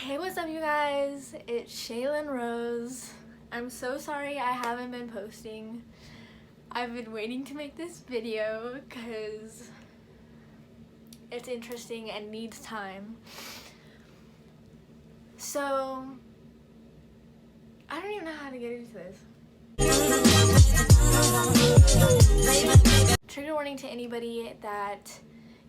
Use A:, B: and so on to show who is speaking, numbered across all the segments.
A: Hey, what's up you guys? It's Shaylin Rose. I'm so sorry I haven't been posting. I've been waiting to make this video because it's interesting and needs time. So, I don't even know how to get into this. Trigger warning to anybody that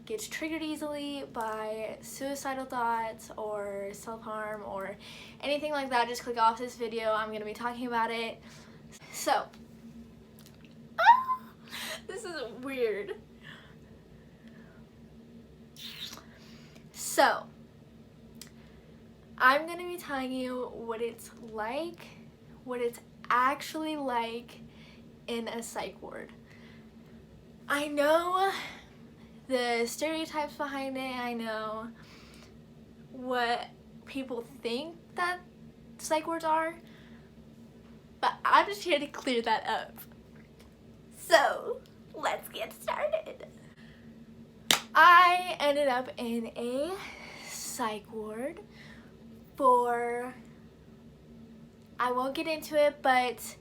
A: gets triggered easily by suicidal thoughts or self-harm or anything like that. Just click off this video. I'm going to be talking about it. So, this is weird. So, I'm going to be telling you what it's like, what it's actually like in a psych ward. I know the stereotypes behind it, I know what people think that psych wards are, but I'm just here to clear that up. So, let's get started. I ended up in a psych ward for, I won't get into it, but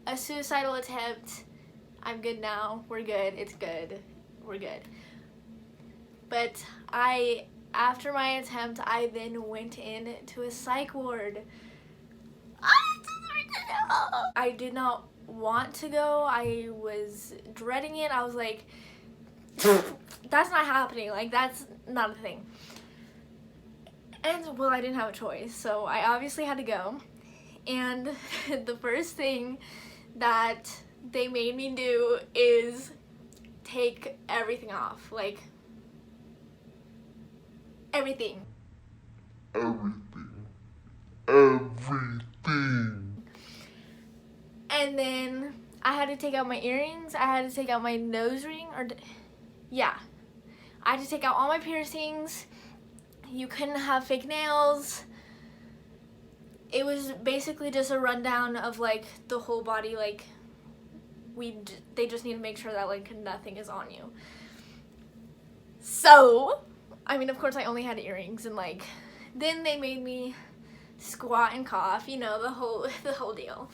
A: a suicidal attempt. I'm good now, we're good, it's good, we're good. But after my attempt, I then went into a psych ward. I did not want to go, I was dreading it, I was like, that's not happening, like that's not a thing. And well, I didn't have a choice, so I obviously had to go. And the first thing that they made me do is take everything off, like everything. And then I had to take out my earrings, I had to take out my nose ring, I had to take out all my piercings. You couldn't have fake nails. It was basically just a rundown of like the whole body, like they just need to make sure that like nothing is on you. So, I mean, of course I only had earrings, and like then they made me squat and cough, you know, the whole deal.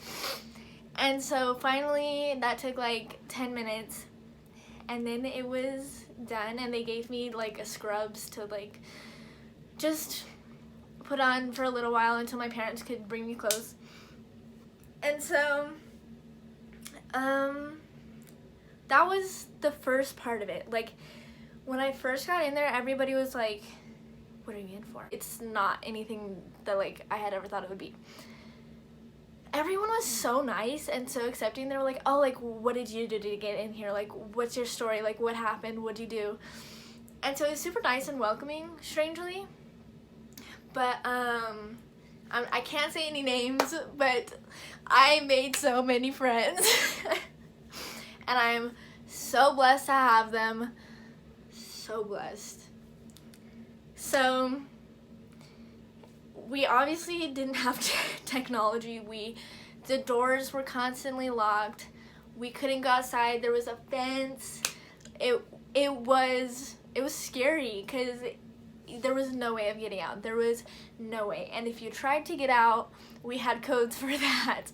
A: And so finally that took like 10 minutes, and then it was done, and they gave me like a scrubs to like just put on for a little while until my parents could bring me clothes. And so that was the first part of it. Like when I first got in there, everybody was like, what are you in for? It's not anything that like I had ever thought it would be. Everyone was so nice and so accepting. They were like, oh, like what did you do to get in here? Like what's your story? Like what happened? What'd you do? And so it was super nice and welcoming, strangely. But I can't say any names, but I made so many friends. And I'm so blessed to have them. So blessed. So we obviously didn't have technology. The doors were constantly locked. We couldn't go outside. There was a fence. It was scary because there was no way of getting out. There was no way. And if you tried to get out, we had codes for that.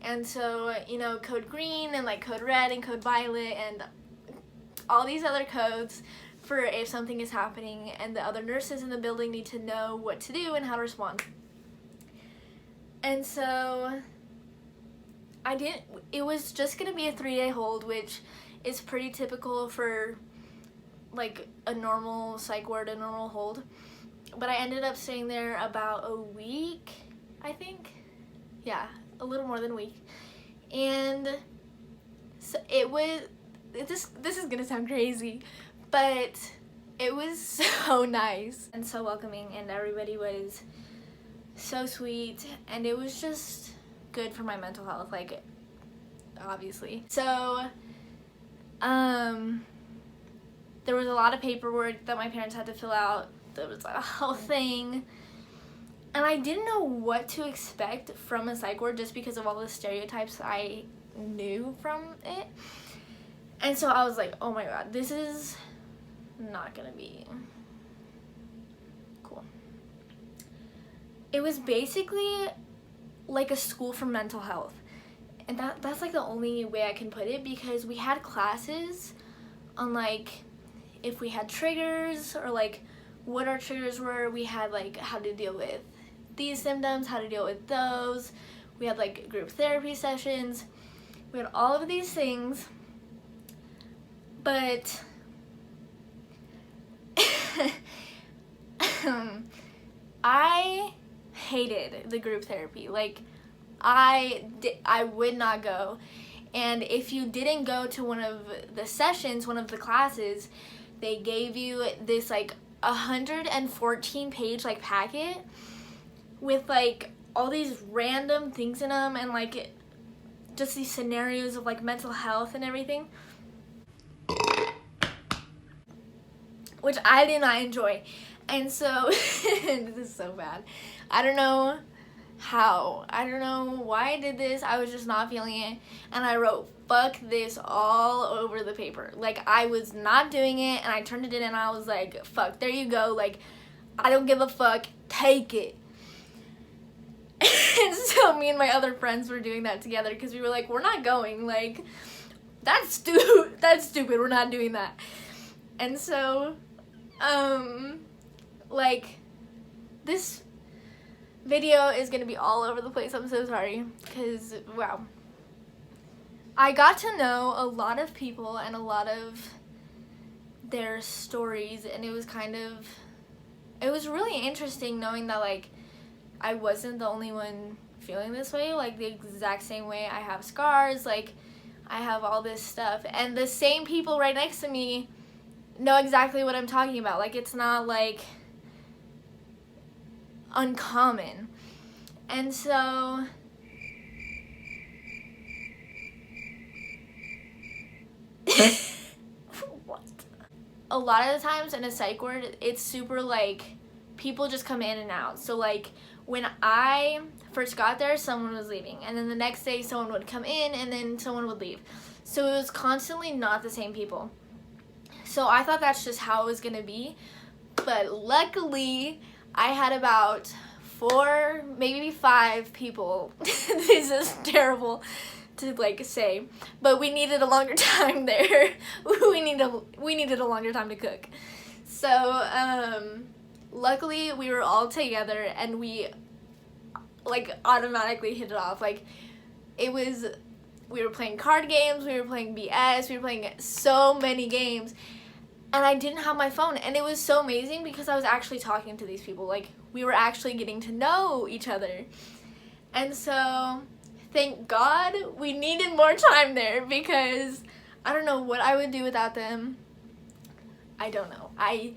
A: And so, you know, code green and like code red and code violet and all these other codes for if something is happening, and the other nurses in the building need to know what to do and how to respond. And so it was just gonna be a 3-day hold, which is pretty typical for like a normal psych ward, a normal hold. But I ended up staying there about a week, I think. Yeah, a little more than a week. And so this is gonna sound crazy, but it was so nice and so welcoming, and everybody was so sweet, and it was just good for my mental health, like obviously. So there was a lot of paperwork that my parents had to fill out. There was like a whole thing. And I didn't know what to expect from a psych ward just because of all the stereotypes I knew from it. And so I was like, oh my god, this is not gonna be cool. it was basically like a school for mental health. And that's like the only way I can put it, because we had classes on like if we had triggers or like what our triggers were. We had like how to deal with these symptoms, how to deal with those. We had like group therapy sessions. We had all of these things. But I hated the group therapy. Like I would not go. And if you didn't go to one of the sessions, one of the classes, they gave you this like 114-page like packet with like all these random things in them, and like just these scenarios of like mental health and everything, which I did not enjoy. And so this is so bad. I don't know how. I don't know why I did this. I was just not feeling it. And I wrote fuck this all over the paper. Like I was not doing it, and I turned it in and I was like, fuck, there you go. Like I don't give a fuck. Take it. And so me and my other friends were doing that together, because we were like, we're not going. Like that's stupid. We're not doing that. And so like this video is gonna be all over the place. I'm so sorry, because wow, I got to know a lot of people and a lot of their stories, and it was really interesting knowing that like I wasn't the only one feeling this way. Like the exact same way I have scars, like I have all this stuff, and the same people right next to me know exactly what I'm talking about. Like it's not like uncommon. And so what? A lot of the times in a psych ward, it's super like people just come in and out. So like when I first got there, someone was leaving, and then the next day someone would come in, and then someone would leave. So it was constantly not the same people. So I thought that's just how it was gonna be, but luckily I had about 4, maybe 5 people. This is terrible to like say, but we needed a longer time there. we needed a longer time to cook. So luckily we were all together, and we like automatically hit it off. Like it was, we were playing card games, we were playing BS, we were playing so many games. And I didn't have my phone, and it was so amazing because I was actually talking to these people. Like, we were actually getting to know each other. And so, thank God we needed more time there, because I don't know what I would do without them. I don't know. I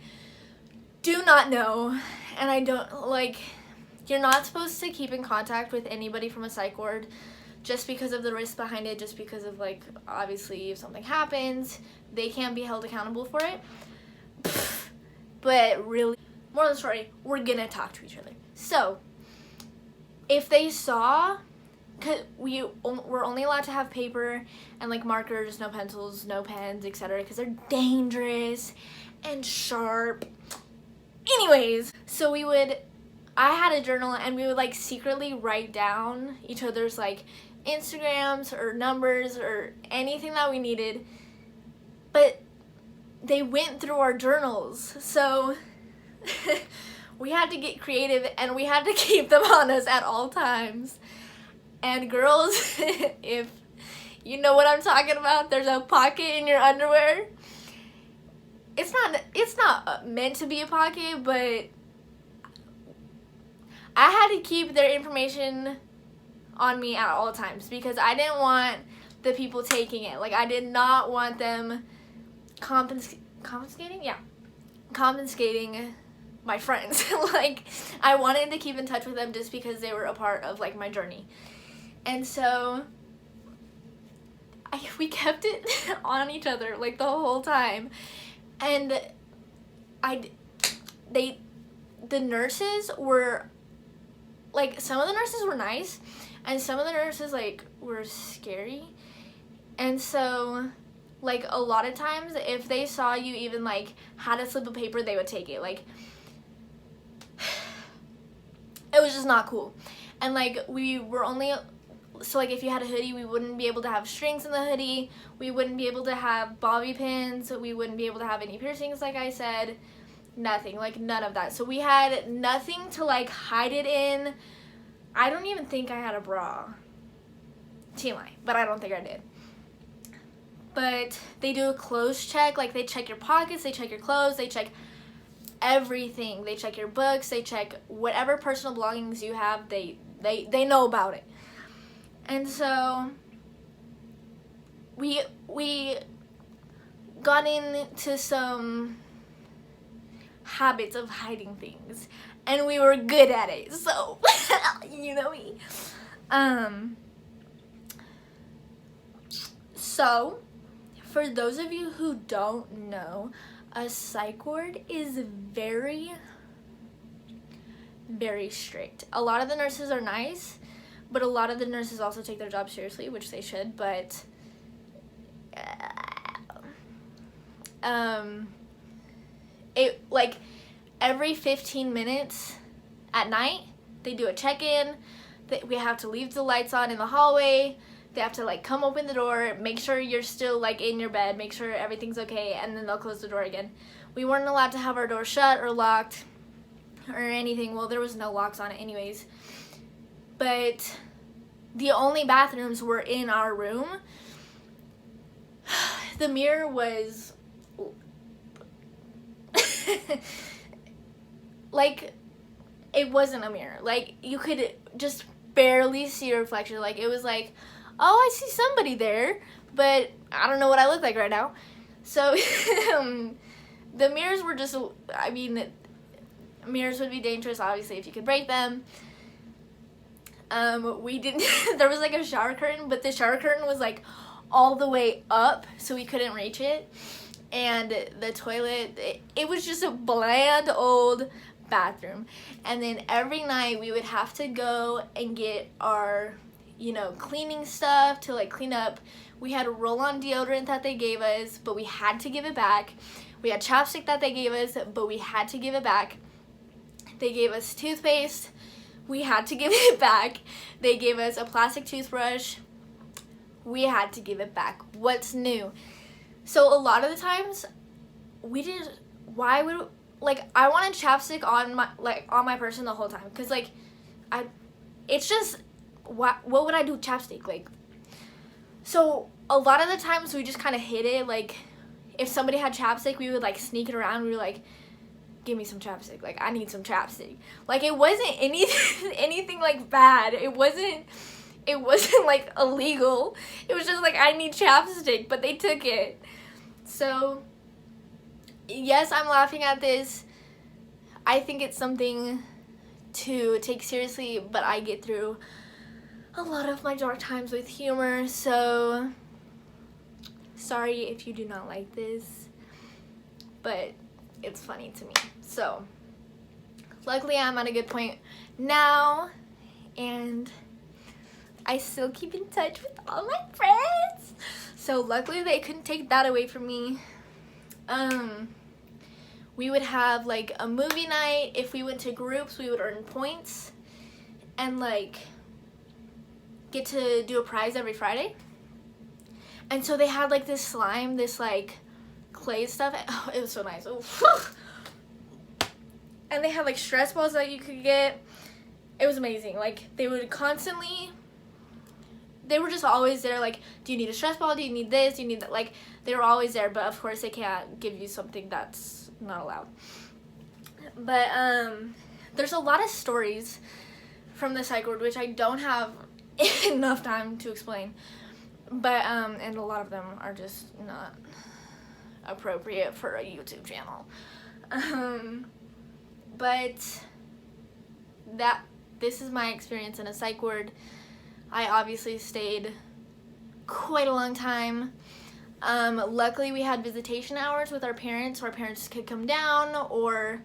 A: do not know. And I don't, like, you're not supposed to keep in contact with anybody from a psych ward just because of the risk behind it, just because of, like, obviously if something happens, they can't be held accountable for it. But really, moral of the story, we're gonna talk to each other. So if they saw, cause we're only allowed to have paper and like markers, no pencils, no pens, etc., because they're dangerous and sharp. Anyways, so I had a journal, and we would like secretly write down each other's like Instagrams or numbers or anything that we needed. But they went through our journals, so we had to get creative, and we had to keep them on us at all times. And girls, if you know what I'm talking about, there's a pocket in your underwear. It's not meant to be a pocket, but I had to keep their information on me at all times, because I didn't want the people taking it. Like, I did not want them confiscating my friends. Like, I wanted to keep in touch with them just because they were a part of like my journey. And so we kept it on each other like the whole time. And the nurses were like, some of the nurses were nice, and some of the nurses like were scary. And so like a lot of times if they saw you even like had a slip of paper, they would take it. Like It was just not cool. And like we were only, so like if you had a hoodie, we wouldn't be able to have strings in the hoodie, we wouldn't be able to have bobby pins, we wouldn't be able to have any piercings, like I said, nothing, like none of that. So we had nothing to like hide it in. I don't even think I had a bra. TMI, but I don't think I did. But they do a clothes check, like they check your pockets, they check your clothes, they check everything. They check your books, they check whatever personal belongings you have, they know about it. And so we got into some habits of hiding things, and we were good at it, so you know me. So for those of you who don't know, a psych ward is very, very strict. A lot of the nurses are nice, but a lot of the nurses also take their job seriously, which they should, but it, like, every 15 minutes at night, they do a check-in. We have to leave the lights on in the hallway. They have to like come open the door, make sure you're still like in your bed, make sure everything's okay, and then they'll close the door again. We weren't allowed to have our door shut or locked or anything. Well, there was no locks on it anyways. But the only bathrooms were in our room. The mirror was like, it wasn't a mirror. Like, you could just barely see your reflection. Like, it was like, oh, I see somebody there, but I don't know what I look like right now. So the mirrors were just, I mean, mirrors would be dangerous, obviously, if you could break them. We didn't, there was like a shower curtain, but the shower curtain was like all the way up, so we couldn't reach it. And the toilet, it was just a bland old bathroom. And then every night we would have to go and get our, you know, cleaning stuff to like clean up. We had a roll-on deodorant that they gave us, but we had to give it back. We had chapstick that they gave us, but we had to give it back. They gave us toothpaste. We had to give it back. They gave us a plastic toothbrush. We had to give it back. What's new? So a lot of the times we did, why would, like, I wanted chapstick on my person the whole time, because like it's just, what would I do with chapstick? Like, so a lot of the times we just kind of hid it. Like, if somebody had chapstick, we would like sneak it around. We were like, give me some chapstick, like I need some chapstick. Like, it wasn't anything like bad. It wasn't like illegal. It was just like, I need chapstick, but they took it. So yes, I'm laughing at this. I think it's something to take seriously, but I get through a lot of my dark times with humor, so sorry if you do not like this, but it's funny to me. So luckily I'm at a good point now, and I still keep in touch with all my friends, so luckily they couldn't take that away from me. We would have like a movie night. If we went to groups, we would earn points and like get to do a prize every Friday. And so they had like this slime, this like clay stuff. Oh, it was so nice. And they had like stress balls that you could get. It was amazing. Like, they would constantly, they were just always there, like, do you need a stress ball? Do you need this? Do you need that? Like, they were always there, but of course they can't give you something that's not allowed. But there's a lot of stories from the psych ward which I don't have enough time to explain. But and a lot of them are just not appropriate for a YouTube channel. But this is my experience in a psych ward. I obviously stayed quite a long time. Luckily we had visitation hours with our parents, so our parents could come down, or,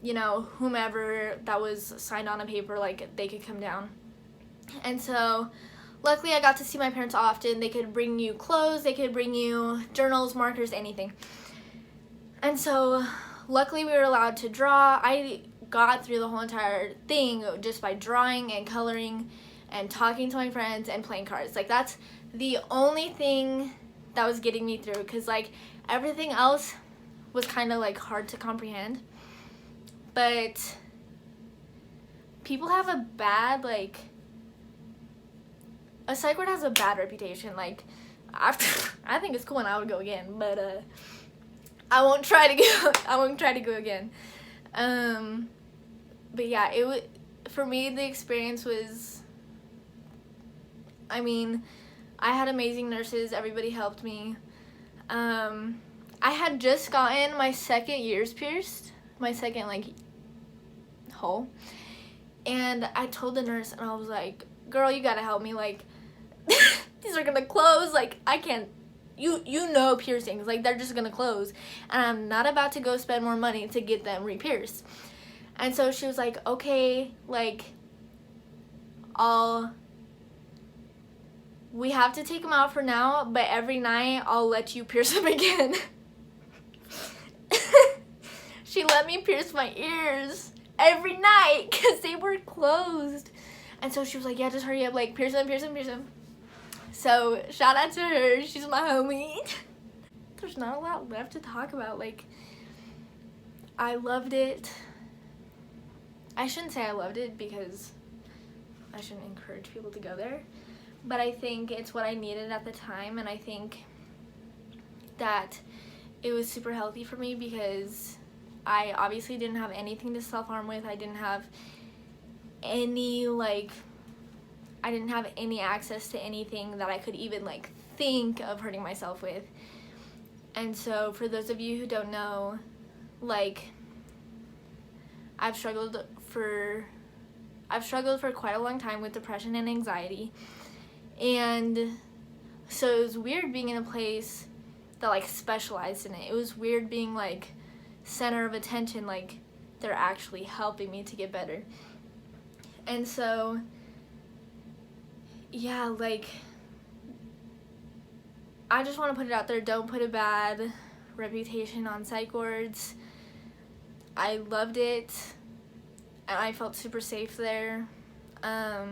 A: you know, whomever that was signed on a paper, like, they could come down. And so luckily I got to see my parents often. They could bring you clothes, they could bring you journals, markers, anything. And so luckily we were allowed to draw. I got through the whole entire thing just by drawing and coloring and talking to my friends and playing cards. Like, that's the only thing that was getting me through, because like everything else was kind of like hard to comprehend. But people have a bad, like, a psych ward has a bad reputation. Like, after, I think it's cool and I would go again, but I won't try to go again. But yeah, it was, for me, the experience was, I mean, I had amazing nurses. Everybody helped me. I had just gotten my second ears pierced, my second, like, hole. And I told the nurse, and I was like, girl, you gotta help me. Like, these are gonna close. Like, I can't, you know piercings, like, they're just gonna close. And I'm not about to go spend more money to get them re-pierced. And so she was like, okay, like, we have to take them out for now, but every night I'll let you pierce them again. She let me pierce my ears every night because they were closed. And so she was like, yeah, just hurry up, like, pierce them, pierce them, pierce them. So shout out to her, she's my homie. There's not a lot left to talk about. Like, I loved it. I shouldn't say I loved it because I shouldn't encourage people to go there, but I think it's what I needed at the time, and I think that it was super healthy for me because I obviously didn't have anything to self-harm with. I didn't have any, like, I didn't have any access to anything that I could even, like, think of hurting myself with. And so for those of you who don't know, like, I've struggled for quite a long time with depression and anxiety. And so it was weird being in a place that, like, specialized in it. It was weird being, like, center of attention, like, they're actually helping me to get better. And so, yeah, like, I just want to put it out there, don't put a bad reputation on psych wards. I loved it, and I felt super safe there. I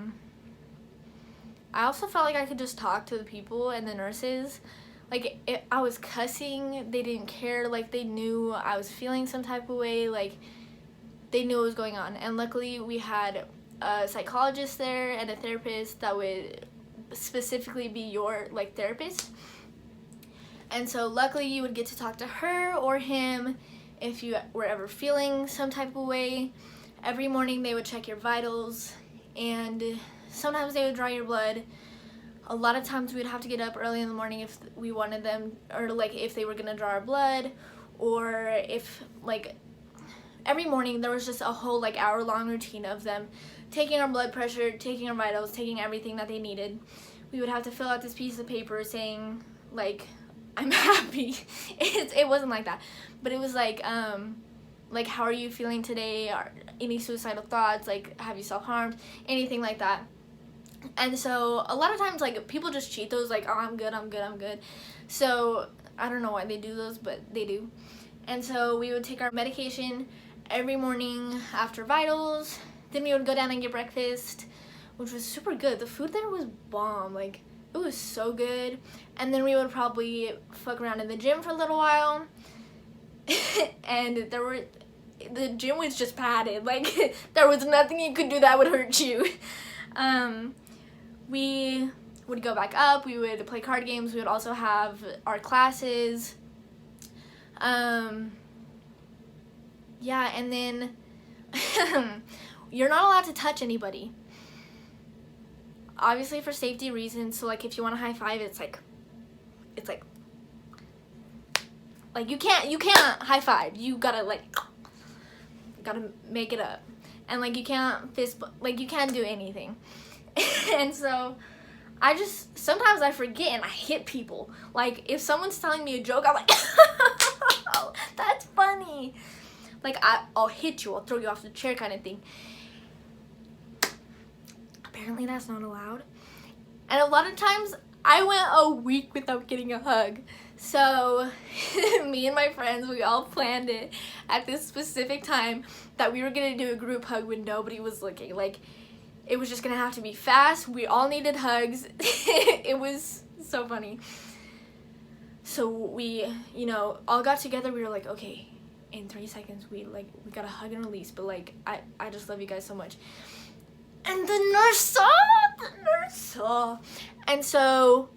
A: also felt like I could just talk to the people and the nurses. Like, I was cussing, they didn't care. Like, they knew I was feeling some type of way. Like, they knew what was going on. And luckily, we had a psychologist there and a therapist that would specifically be your, like, therapist. And so luckily, you would get to talk to her or him if you were ever feeling some type of way. Every morning they would check your vitals, and sometimes they would draw your blood. A lot of times we'd have to get up early in the morning if we wanted them, or like if they were gonna draw our blood, or if, like, every morning there was just a whole, like, hour-long routine of them taking our blood pressure, taking our vitals, taking everything that they needed. We would have to fill out this piece of paper saying, like, I'm happy. It wasn't like that, but it was like how are you feeling today? Are any suicidal thoughts? Like, have you self-harmed? Anything like that. And so a lot of times, like, people just cheat those, like, oh, I'm good, I'm good, I'm good. So I don't know why they do those, but they do. And so we would take our medication every morning after vitals. Then we would go down and get breakfast, which was super good. The food there was bomb. Like, it was so good. And then we would probably fuck around in the gym for a little while. And the gym was just padded. Like, there was nothing you could do that would hurt you. We would go back up. We would play card games. We would also have our classes. Yeah, and then you're not allowed to touch anybody. Obviously for safety reasons. So, like, if you want to high five, it's like you can't high five. You gotta, like, gotta make it up. And, like, you can't fist, like, you can't do anything. And so sometimes I forget and I hit people. Like, if someone's telling me a joke, I'm like, oh, that's funny. Like, I'll hit you, I'll throw you off the chair kind of thing. Apparently that's not allowed. And a lot of times I went a week without getting a hug. So me and my friends, we all planned it at this specific time that we were gonna do a group hug when nobody was looking. Like, it was just gonna have to be fast. We all needed hugs. It was so funny. So we, you know, all got together. We were like, okay, in 3 seconds, we gotta hug and release. But like, I just love you guys so much. And the nurse saw. And so,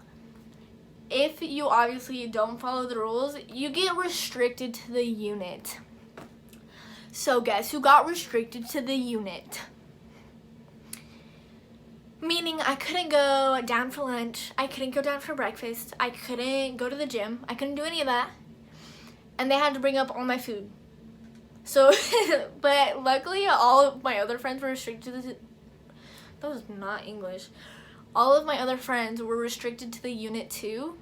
A: if you obviously don't follow the rules, you get restricted to the unit. So guess who got restricted to the unit? Meaning I couldn't go down for lunch, I couldn't go down for breakfast, I couldn't go to the gym, I couldn't do any of that. And they had to bring up all my food. So, but luckily all of my other friends were restricted to that was not English. All of my other friends were restricted to the unit too.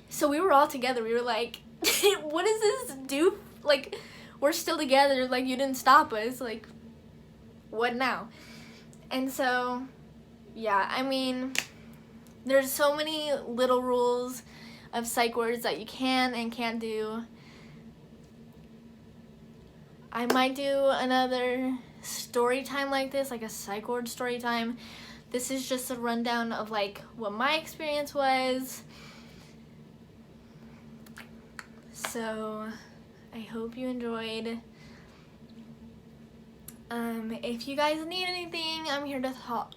A: So we were all together. We were like, what does this do? Like, we're still together. Like, you didn't stop us. Like, what now? And so, yeah, I mean, there's so many little rules of psych words that you can and can't do. I might do another story time like this, like a psych ward story time. This is just a rundown of like what my experience was. So I hope you enjoyed. If you guys need anything, I'm here to talk.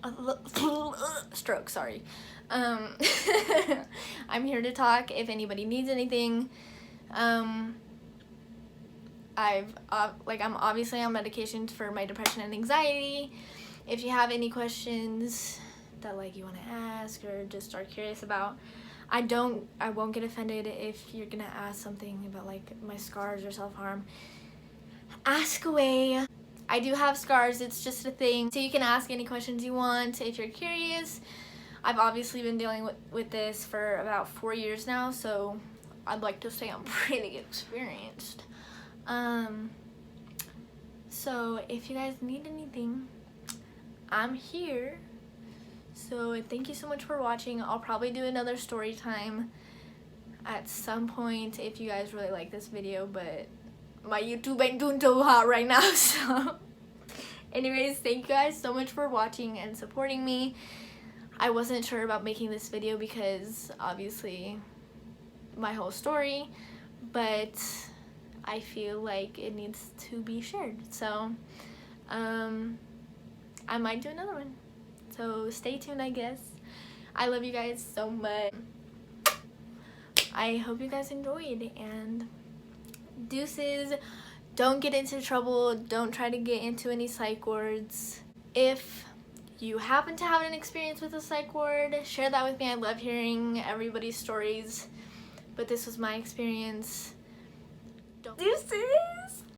A: Stroke, sorry. I'm here to talk if anybody needs anything. I'm obviously on medication for my depression and anxiety. If you have any questions that like you want to ask or just are curious about, I won't get offended if you're gonna ask something about like my scars or self-harm. Ask away. I do have scars, it's just a thing. So you can ask any questions you want if you're curious. I've obviously been dealing with this for about 4 years now, so I'd like to say I'm pretty experienced. So if you guys need anything, I'm here. So thank you so much for watching. I'll probably do another story time at some point if you guys really like this video, but my YouTube ain't doing too hot right now. So anyways, thank you guys so much for watching and supporting me. I wasn't sure about making this video because obviously my whole story, but I feel like it needs to be shared. So I might do another one. So stay tuned, I guess. I love you guys so much. I hope you guys enjoyed, and deuces. Don't get into trouble. Don't try to get into any psych wards. If you happen to have an experience with a psych ward, share that with me. I love hearing everybody's stories, but this was my experience. Deuces.